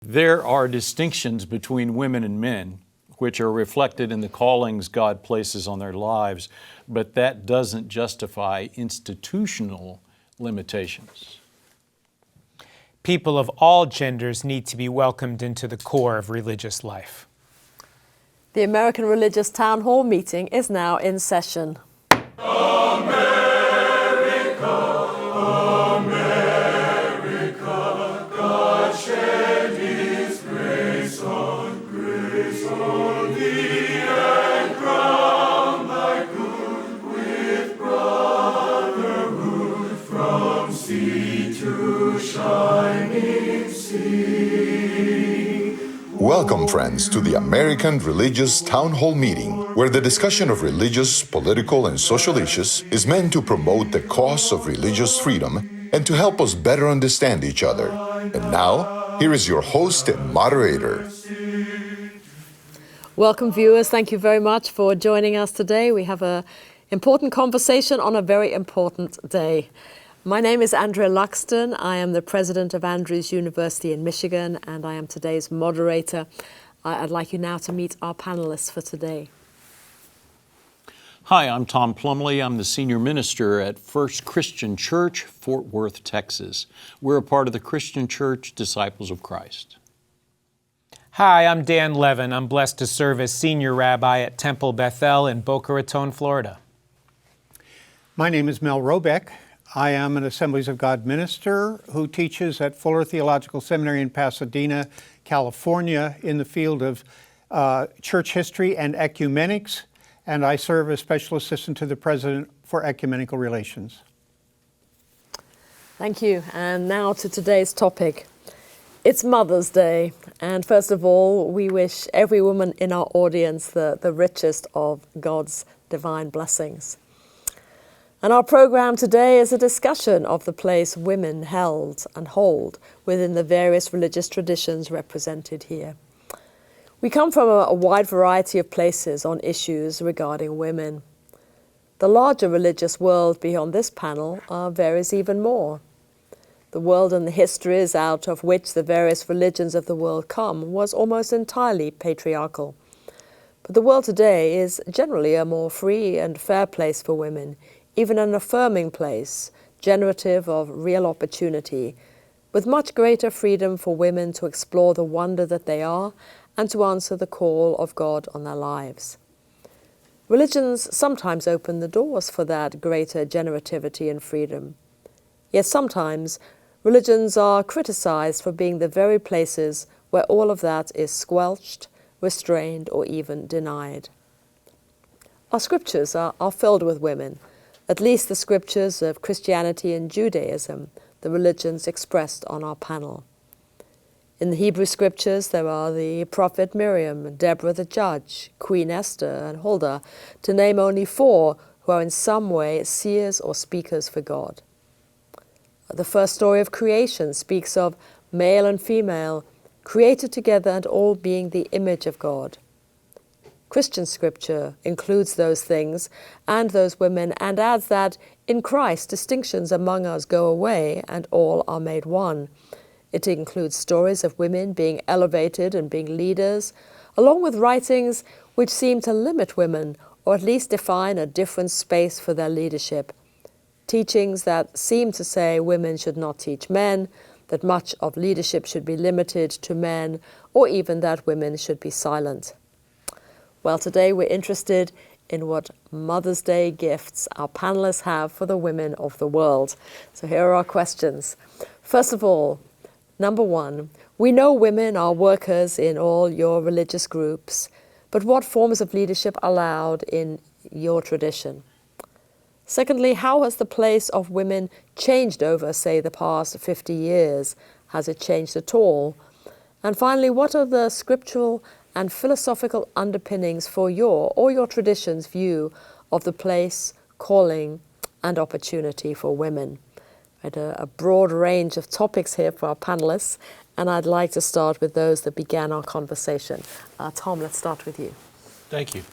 There are distinctions between women and men, which are reflected in the callings God places on their lives, but that doesn't justify institutional limitations. People of all genders need to be welcomed into the core of religious life. The American Religious Town Hall meeting is now in session. Welcome, friends, to the American Religious Town Hall meeting, where the discussion of religious, political, and social issues is meant to promote the cause of religious freedom and to help us better understand each other. And now, here is your host and moderator. Welcome, viewers. Thank you very much for joining us today. We have an important conversation on a very important day. My name is Andrea Luxton. I am the president of Andrews University in Michigan, and I am today's moderator. I'd like you now to meet our panelists for today. Hi, I'm Tom Plumley. I'm the senior minister at First Christian Church, Fort Worth, Texas. We're a part of the Christian Church Disciples of Christ. Hi, I'm Dan Levin. I'm blessed to serve as senior rabbi at Temple Bethel in Boca Raton, Florida. My name is Mel Robeck. I am an Assemblies of God minister who teaches at Fuller Theological Seminary in Pasadena, California, in the field of church history and ecumenics, and I serve as special assistant to the president for ecumenical relations. Thank you. And now to today's topic. It's Mother's Day, and first of all, we wish every woman in our audience the richest of God's divine blessings. And our program today is a discussion of the place women held and hold within the various religious traditions represented here. We come from a wide variety of places on issues regarding women. The larger religious world beyond this panel varies even more. The world and the histories out of which the various religions of the world come was almost entirely patriarchal. But the world today is generally a more free and fair place for women, even an affirming place, generative of real opportunity, with much greater freedom for women to explore the wonder that they are and to answer the call of God on their lives. Religions sometimes open the doors for that greater generativity and freedom. Yet sometimes religions are criticized for being the very places where all of that is squelched, restrained, or even denied. Our scriptures are filled with women, at least the scriptures of Christianity and Judaism, the religions expressed on our panel. In the Hebrew scriptures, there are the prophet Miriam, Deborah the judge, Queen Esther, and Huldah, to name only four who are in some way seers or speakers for God. The first story of creation speaks of male and female, created together and all being the image of God. Christian scripture includes those things and those women and adds that in Christ distinctions among us go away and all are made one. It includes stories of women being elevated and being leaders, along with writings which seem to limit women or at least define a different space for their leadership. Teachings that seem to say women should not teach men, that much of leadership should be limited to men, or even that women should be silent. Well, today we're interested in what Mother's Day gifts our panelists have for the women of the world. So here are our questions. First of all, number one, we know women are workers in all your religious groups, but what forms of leadership are allowed in your tradition? Secondly, how has the place of women changed over, say, the past 50 years? Has it changed at all? And finally, what are the scriptural and philosophical underpinnings for your or your tradition's view of the place, calling, and opportunity for women? A broad range of topics here for our panelists, and I'd like to start with those that began our conversation. Tom, let's start with you. Thank you.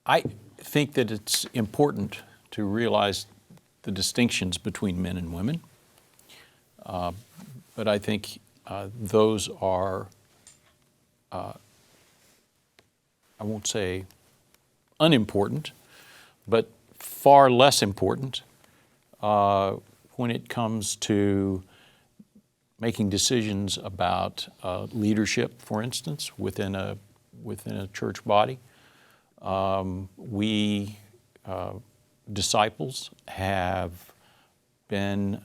I think that it's important to realize the distinctions between men and women. but I think those are, I won't say unimportant, but far less important when it comes to making decisions about leadership, for instance, within a church body. We disciples have been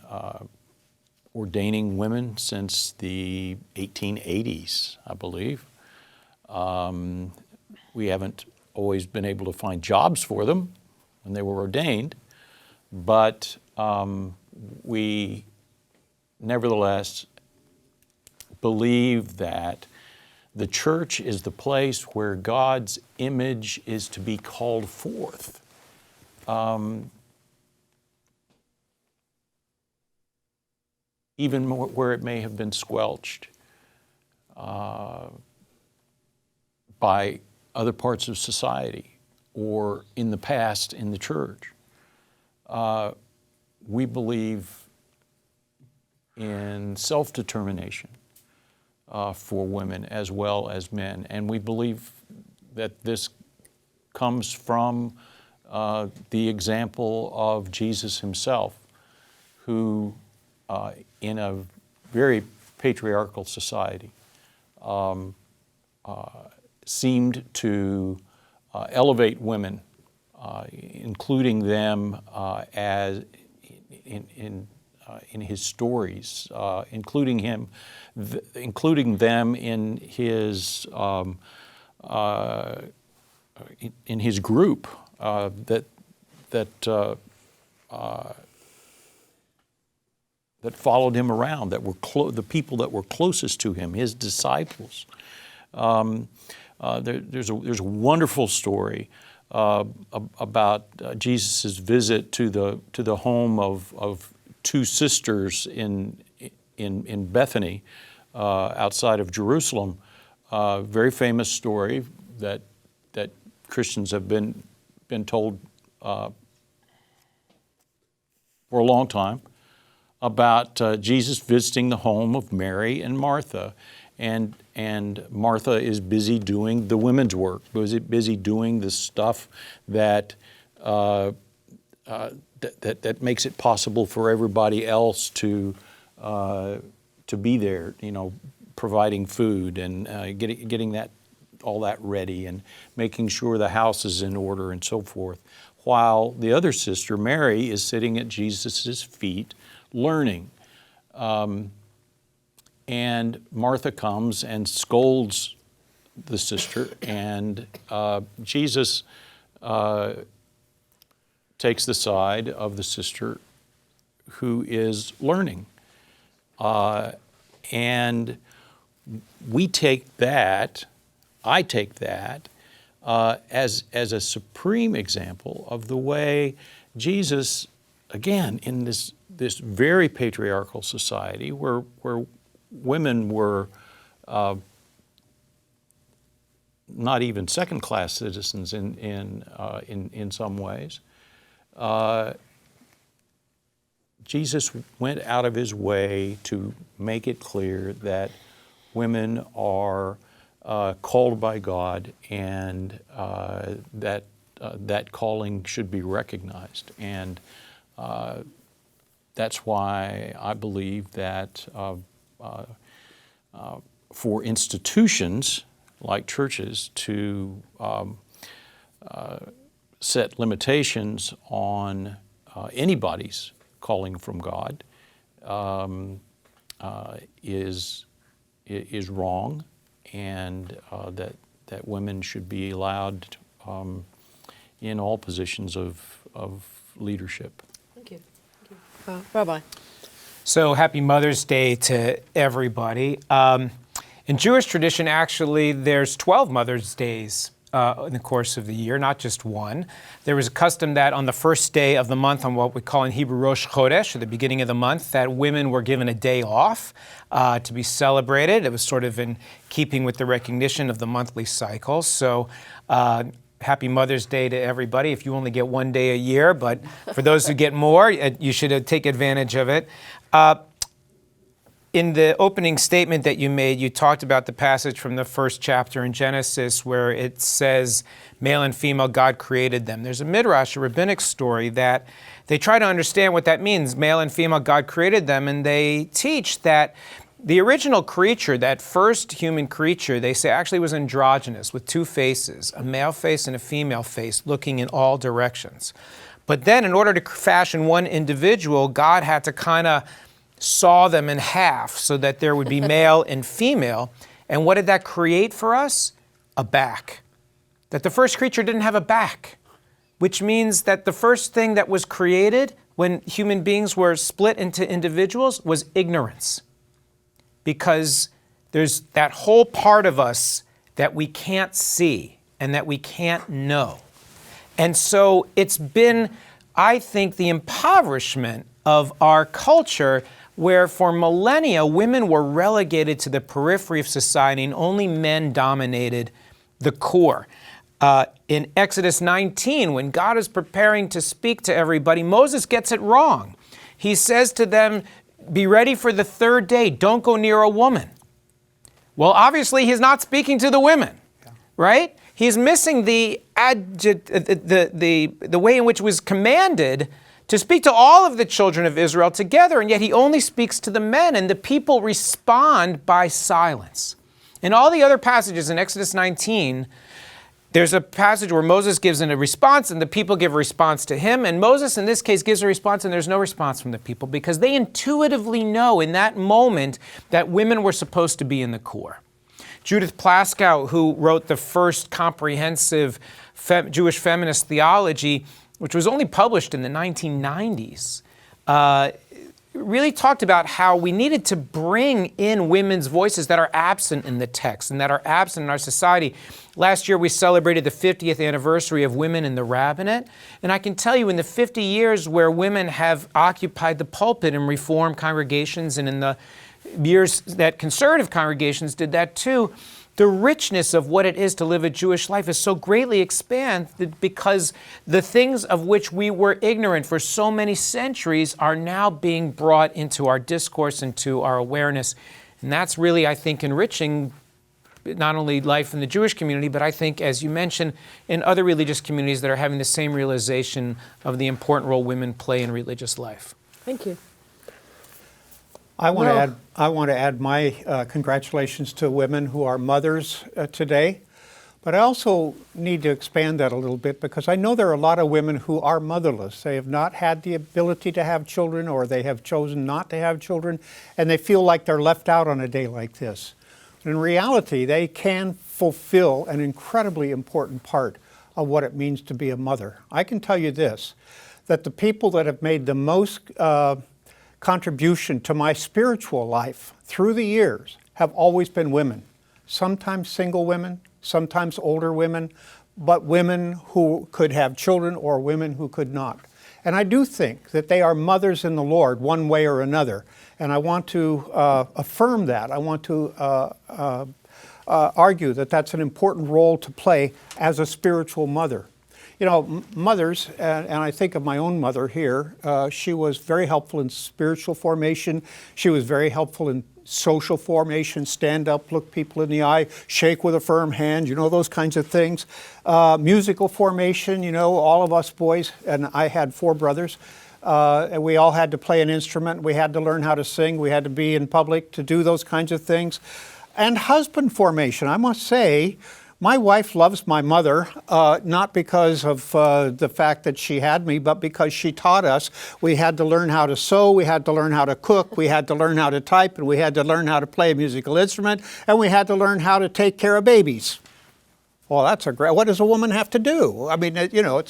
ordaining women since the 1880s, I believe. We haven't always been able to find jobs for them when they were ordained, but we nevertheless believe that the church is the place where God's image is to be called forth. Even where it may have been squelched by other parts of society or in the past in the church. We believe in self-determination for women as well as men. And we believe that this comes from the example of Jesus himself, who in a very patriarchal society seemed to elevate women, including them as in his stories, including them in his group that followed him around, that were the people that were closest to him, his disciples. There's a wonderful story about Jesus' visit to the home of two sisters in Bethany, outside of Jerusalem. Very famous story that Christians have been told for a long time, about Jesus visiting the home of Mary and Martha. And Martha is busy doing the women's work, busy doing the stuff that makes it possible for everybody else to be there, providing food and getting all that ready and making sure the house is in order and so forth. While the other sister, Mary, is sitting at Jesus' feet learning. And Martha comes and scolds the sister, and Jesus takes the side of the sister who is learning. And we take that, I take that, as a supreme example of the way Jesus, again, in this very patriarchal society where women were not even second-class citizens in some ways, Jesus went out of his way to make it clear that women are called by God, and that calling should be recognized. And that's why I believe that for institutions like churches to set limitations on anybody's calling from God is wrong, and that women should be allowed in all positions of leadership. Thank you. Rabbi. So happy Mother's Day to everybody. In Jewish tradition, actually, there's 12 Mother's Days in the course of the year, not just one. There was a custom that on the first day of the month, on what we call in Hebrew Rosh Chodesh, or the beginning of the month, that women were given a day off to be celebrated. It was sort of in keeping with the recognition of the monthly cycle. So happy Mother's Day to everybody. If you only get one day a year, but for those who get more, you should take advantage of it. in the opening statement that you made, you talked about the passage from the first chapter in Genesis where it says, male and female, God created them. There's a midrash, a rabbinic story, that they try to understand what that means. Male and female, God created them, and they teach that the original creature, that first human creature, they say actually was androgynous with two faces, a male face and a female face, looking in all directions. But then in order to fashion one individual, God had to kind of saw them in half so that there would be male and female. And what did that create for us? A back. That the first creature didn't have a back, which means that the first thing that was created when human beings were split into individuals was ignorance. Because there's that whole part of us that we can't see and that we can't know. And so it's been, I think, the impoverishment of our culture where for millennia women were relegated to the periphery of society and only men dominated the core. In Exodus 19, when God is preparing to speak to everybody, Moses gets it wrong. He says to them, be ready for the third day, don't go near a woman. Well, obviously he's not speaking to the women, right? He's missing the way in which it was commanded to speak to all of the children of Israel together, and yet he only speaks to the men, and the people respond by silence. In all the other passages in Exodus 19, there's a passage where Moses gives a response and the people give a response to him, and Moses in this case gives a response and there's no response from the people because they intuitively know in that moment that women were supposed to be in the core. Judith Plaskow, who wrote the first comprehensive Jewish feminist theology, which was only published in the 1990s, really talked about how we needed to bring in women's voices that are absent in the text and that are absent in our society. Last year we celebrated the 50th anniversary of women in the rabbinate, and I can tell you in the 50 years where women have occupied the pulpit in Reform congregations and in the years that conservative congregations did that too, the richness of what it is to live a Jewish life is so greatly expanded because the things of which we were ignorant for so many centuries are now being brought into our discourse, into our awareness. And that's really, I think, enriching not only life in the Jewish community, but I think, as you mentioned, in other religious communities that are having the same realization of the important role women play in religious life. Thank you. I want to add my congratulations to women who are mothers today, but I also need to expand that a little bit because I know there are a lot of women who are motherless. They have not had the ability to have children, or they have chosen not to have children, and they feel like they're left out on a day like this. In reality, they can fulfill an incredibly important part of what it means to be a mother. I can tell you this, that the people that have made the most contribution to my spiritual life through the years have always been women. Sometimes single women, sometimes older women, but women who could have children or women who could not. And I do think that they are mothers in the Lord one way or another. And I want to affirm that. I want to argue that that's an important role to play as a spiritual mother. You know, mothers, and I think of my own mother here, she was very helpful in spiritual formation. She was very helpful in social formation, stand up, look people in the eye, shake with a firm hand, you know, those kinds of things. Musical formation, you know, all of us boys, and I had 4 brothers, and we all had to play an instrument. We had to learn how to sing. We had to be in public to do those kinds of things. And husband formation, I must say, my wife loves my mother, not because of the fact that she had me, but because she taught us. We had to learn how to sew, we had to learn how to cook, we had to learn how to type, and we had to learn how to play a musical instrument, and we had to learn how to take care of babies. Well, that's a great, what does a woman have to do? I mean, you know,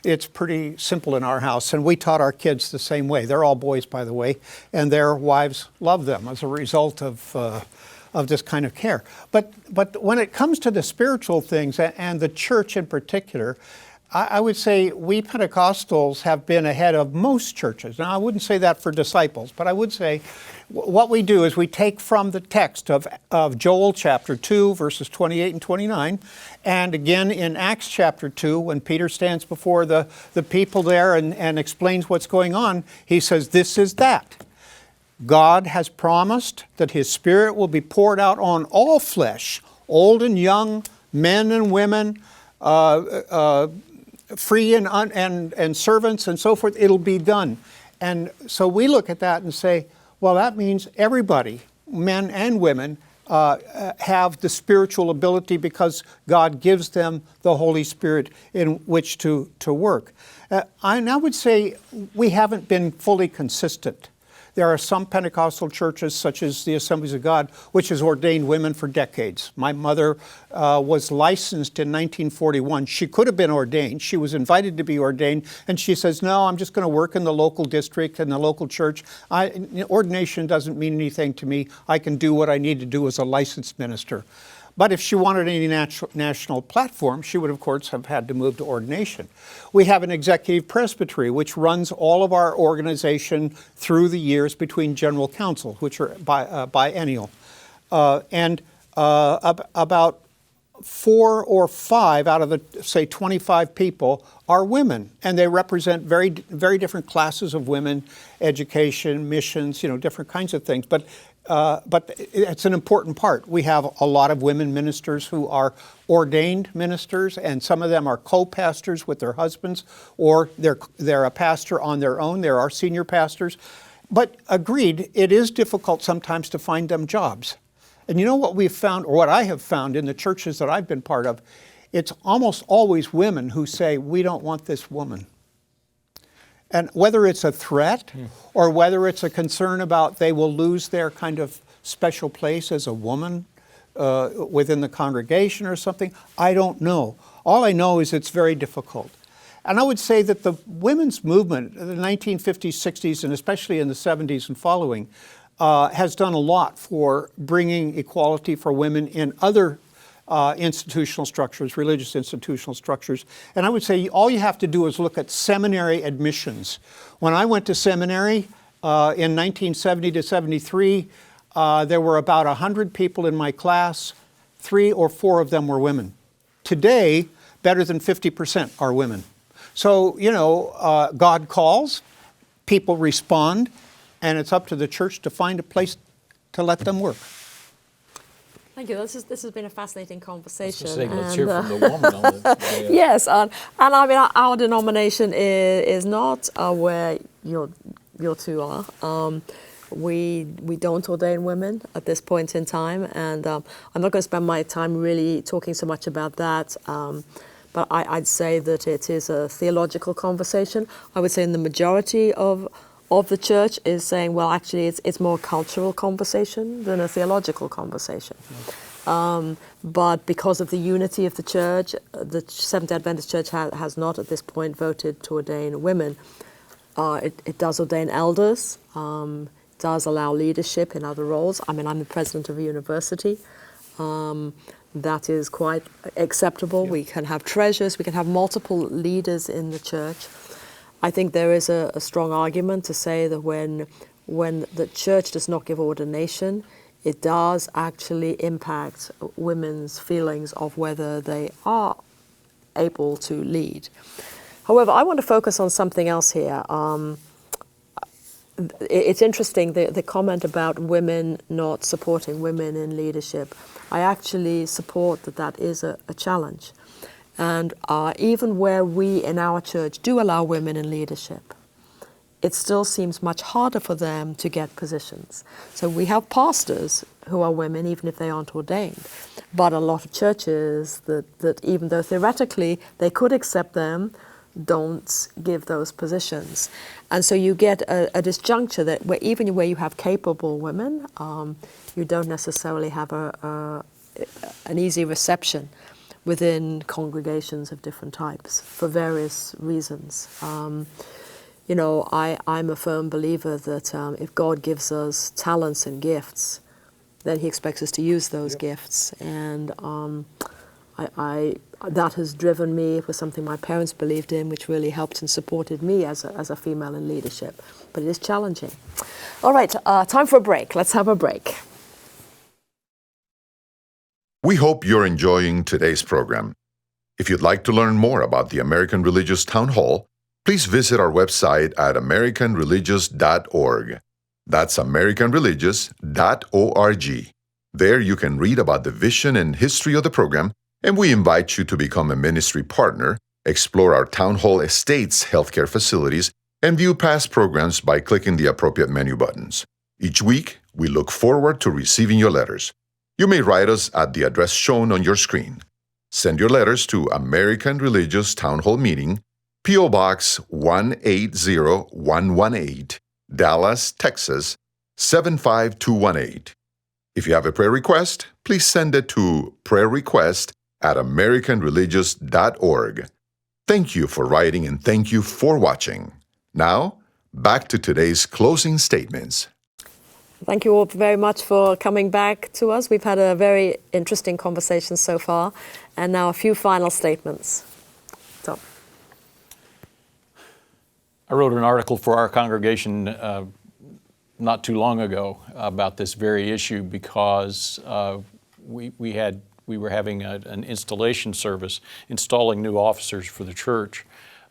it's pretty simple in our house, and we taught our kids the same way. They're all boys, by the way, and their wives love them as a result of this kind of care. But when it comes to the spiritual things and the church in particular, I would say we Pentecostals have been ahead of most churches. Now, I wouldn't say that for disciples, but I would say what we do is we take from the text of Joel chapter 2, verses 28 and 29, and again in Acts chapter 2, when Peter stands before the people there and explains what's going on, he says, this is that. God has promised that His Spirit will be poured out on all flesh, old and young, men and women, free and servants and so forth. It'll be done. And so we look at that and say, well, that means everybody, men and women, have the spiritual ability because God gives them the Holy Spirit in which to work. I would say we haven't been fully consistent. There are some Pentecostal churches, such as the Assemblies of God, which has ordained women for decades. My mother was licensed in 1941. She could have been ordained. She was invited to be ordained, and she says, no, I'm just going to work in the local district and the local church. Ordination doesn't mean anything to me. I can do what I need to do as a licensed minister. But if she wanted any national platform, she would, of course, have had to move to ordination. We have an executive presbytery, which runs all of our organization through the years between general council, which are biennial. About 4 or 5 out of the, say, 25 people are women, and they represent very, very different classes of women, education, missions, different kinds of things. But it's an important part. We have a lot of women ministers who are ordained ministers, and some of them are co-pastors with their husbands, or they're a pastor on their own. There are senior pastors. But agreed, it is difficult sometimes to find them jobs. And you know what we've found, or what I have found in the churches that I've been part of, it's almost always women who say, we don't want this woman. And whether it's a threat or whether it's a concern about they will lose their kind of special place as a woman within the congregation or something, I don't know. All I know is it's very difficult. And I would say that the women's movement in the 1950s, 60s, and especially in the 70s and following, has done a lot for bringing equality for women in other institutional structures, religious institutional structures. And I would say all you have to do is look at seminary admissions. When I went to seminary in 1970 to 73, there were about 100 people in my class. 3 or 4 of them were women. Today, better than 50% are women. So, God calls, people respond, and it's up to the church to find a place to let them work. Thank you. This has been a fascinating conversation. Let's hear from the woman on the Yes, and I mean our denomination is not where your two are. We don't ordain women at this point in time, and I'm not going to spend my time really talking so much about that. But I'd say that it is a theological conversation. I would say in the majority of the church is saying, well, actually, it's more a cultural conversation than a theological conversation. But because of the unity of the church, the Seventh-day Adventist Church has not at this point voted to ordain women. It does ordain elders, does allow leadership in other roles. I mean, I'm the president of a university. That is quite acceptable. Yeah. We can have treasurers, we can have multiple leaders in the church. I think there is a strong argument to say that when the church does not give ordination, it does actually impact women's feelings of whether they are able to lead. However, I want to focus on something else here. It's interesting, the comment about women not supporting women in leadership. I actually support that is a challenge. And even where we in our church do allow women in leadership, it still seems much harder for them to get positions. So we have pastors who are women, even if they aren't ordained. But a lot of churches that even though theoretically they could accept them, don't give those positions. And so you get a disjuncture that even where you have capable women, you don't necessarily have an easy reception within congregations of different types for various reasons. I'm a firm believer that if God gives us talents and gifts, then He expects us to use those gifts. And that has driven me. It was something my parents believed in, which really helped and supported me as a female in leadership. But it is challenging. All right, time for a break. Let's have a break. We hope you're enjoying today's program. If you'd like to learn more about the American Religious Town Hall, please visit our website at americanreligious.org. That's AmericanReligious.org. There you can read about the vision and history of the program, and we invite you to become a ministry partner, explore our Town Hall Estates healthcare facilities, and view past programs by clicking the appropriate menu buttons. Each week, we look forward to receiving your letters. You may write us at the address shown on your screen. Send your letters to American Religious Town Hall Meeting, P.O. Box 180118, Dallas, Texas 75218. If you have a prayer request, please send it to prayerrequest@americanreligious.org. Thank you for writing and thank you for watching. Now, back to today's closing statements. Thank you all very much for coming back to us. We've had a very interesting conversation so far. And now a few final statements. Tom. I wrote an article for our congregation not too long ago about this very issue because we were having an installation service, installing new officers for the church,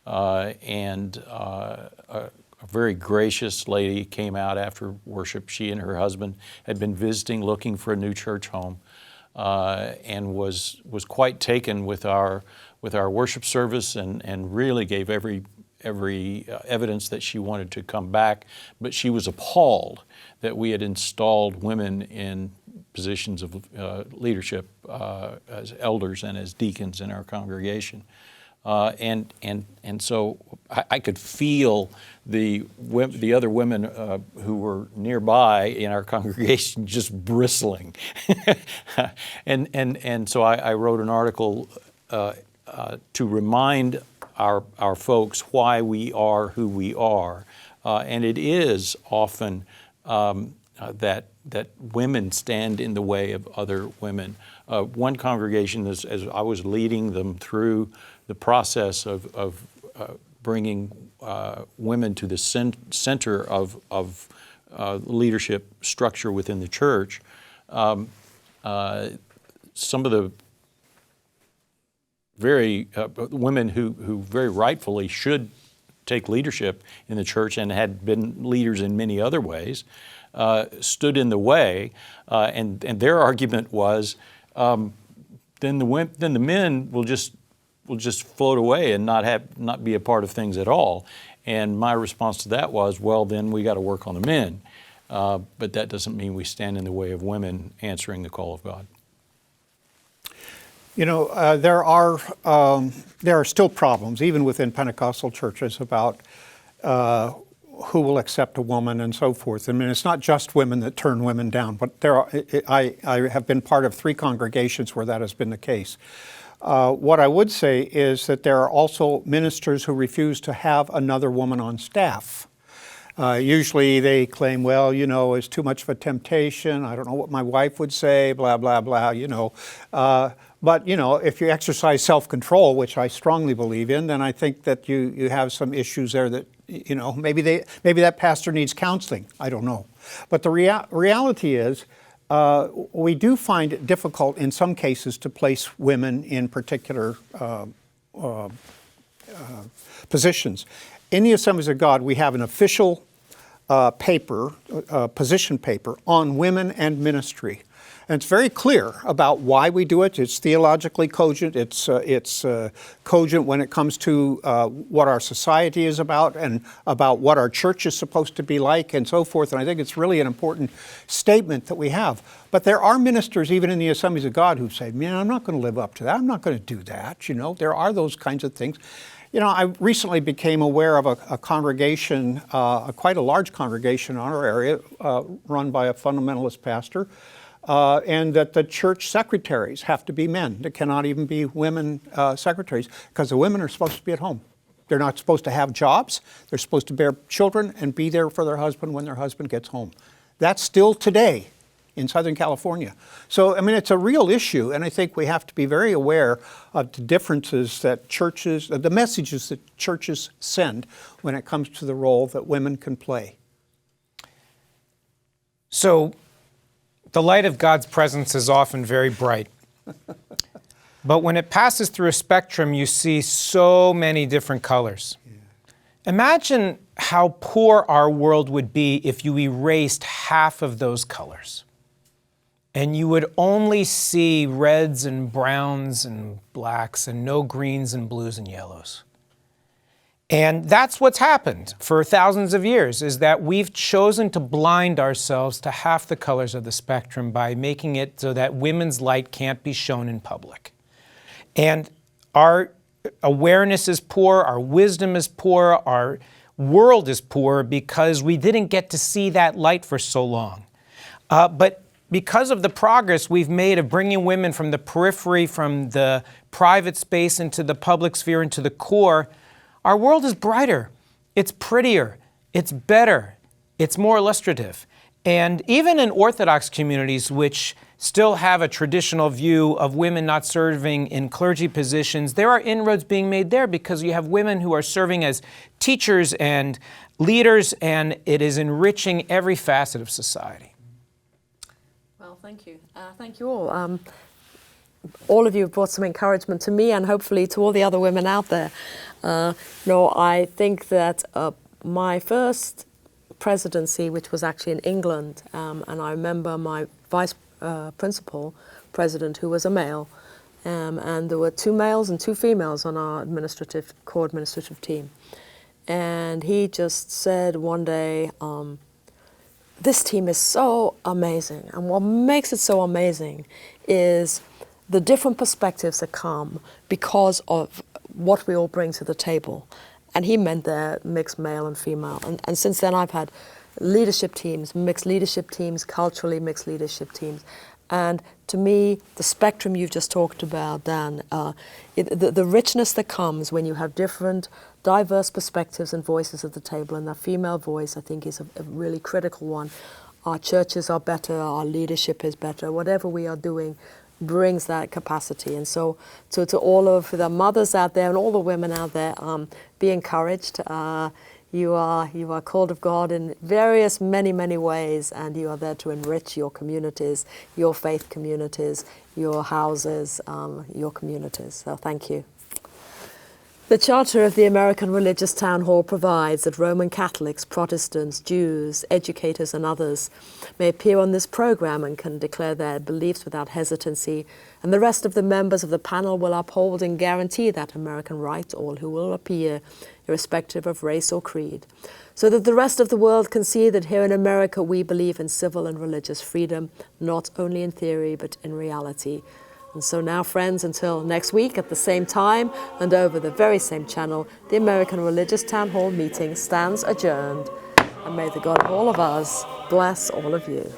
and a very gracious lady came out after worship. She and her husband had been visiting, looking for a new church home, and was quite taken with our worship service, and really gave every evidence that she wanted to come back, but she was appalled that we had installed women in positions of leadership as elders and as deacons in our congregation. And so I could feel the other women who were nearby in our congregation just bristling. and so I wrote an article to remind our folks why we are who we are. And it is often that women stand in the way of other women. One congregation, as I was leading them through the process of bringing women to the center of leadership structure within the church, some of the women who very rightfully should take leadership in the church and had been leaders in many other ways, stood in the way, and their argument was, then the men will just float away and not be a part of things at all. And my response to that was, well, then we got to work on the men, but that doesn't mean we stand in the way of women answering the call of God. You know, there are still problems, even within Pentecostal churches, about who will accept a woman and so forth. I mean, it's not just women that turn women down, but I have been part of 3 congregations where that has been the case. What I would say is that there are also ministers who refuse to have another woman on staff. Usually they claim, well, you know, it's too much of a temptation. I don't know what my wife would say, blah, blah, blah, you know. But, you know, if you exercise self-control, which I strongly believe in, then I think that you have some issues there that, you know, maybe that pastor needs counseling. I don't know. But the reality is we do find it difficult in some cases to place women in particular positions. In the Assemblies of God, we have an official paper, position paper on women and ministry. And it's very clear about why we do it. It's theologically cogent. It's cogent when it comes to what our society is about and about what our church is supposed to be like and so forth. And I think it's really an important statement that we have. But there are ministers, even in the Assemblies of God, who say, man, I'm not going to live up to that. I'm not going to do that. You know, there are those kinds of things. You know, I recently became aware of a congregation, quite a large congregation in our area, run by a fundamentalist pastor, and that the church secretaries have to be men. There cannot even be women secretaries because the women are supposed to be at home. They're not supposed to have jobs. They're supposed to bear children and be there for their husband when their husband gets home. That's still today in Southern California. So, I mean, it's a real issue, and I think we have to be very aware of the differences that churches, the messages that churches send when it comes to the role that women can play. So, the light of God's presence is often very bright. But when it passes through a spectrum, you see so many different colors. Imagine how poor our world would be if you erased half of those colors. And you would only see reds and browns and blacks and no greens and blues and yellows. And that's what's happened for thousands of years, is that we've chosen to blind ourselves to half the colors of the spectrum by making it so that women's light can't be shown in public. And our awareness is poor, our wisdom is poor, our world is poor because we didn't get to see that light for so long. But because of the progress we've made of bringing women from the periphery, from the private space into the public sphere, into the core, our world is brighter, it's prettier, it's better, it's more illustrative. And even in Orthodox communities, which still have a traditional view of women not serving in clergy positions, there are inroads being made there because you have women who are serving as teachers and leaders, and it is enriching every facet of society. Well, thank you. Thank you all. All of you have brought some encouragement to me and hopefully to all the other women out there. I think that my first presidency, which was actually in England, and I remember my vice principal president, who was a male, and there were 2 males and 2 females on our core administrative team. And he just said one day, this team is so amazing, and what makes it so amazing is the different perspectives that come because of what we all bring to the table. And he meant there mixed male and female. And since then I've had leadership teams, mixed leadership teams, culturally mixed leadership teams. And to me, the spectrum you've just talked about, Dan, the richness that comes when you have different, diverse perspectives and voices at the table, and that female voice, I think, is a really critical one. Our churches are better, our leadership is better, whatever we are doing brings that capacity. And so to all of the mothers out there and all the women out there, be encouraged. You are called of God in various, many ways, and you are there to enrich your communities, your faith communities, your houses, your communities. So thank you. The Charter of the American Religious Town Hall provides that Roman Catholics, Protestants, Jews, educators and others may appear on this program and can declare their beliefs without hesitancy, and the rest of the members of the panel will uphold and guarantee that American right to all who will appear, irrespective of race or creed, so that the rest of the world can see that here in America we believe in civil and religious freedom, not only in theory but in reality. And so now, friends, until next week at the same time and over the very same channel, the American Religious Town Hall meeting stands adjourned. And may the God of all of us bless all of you.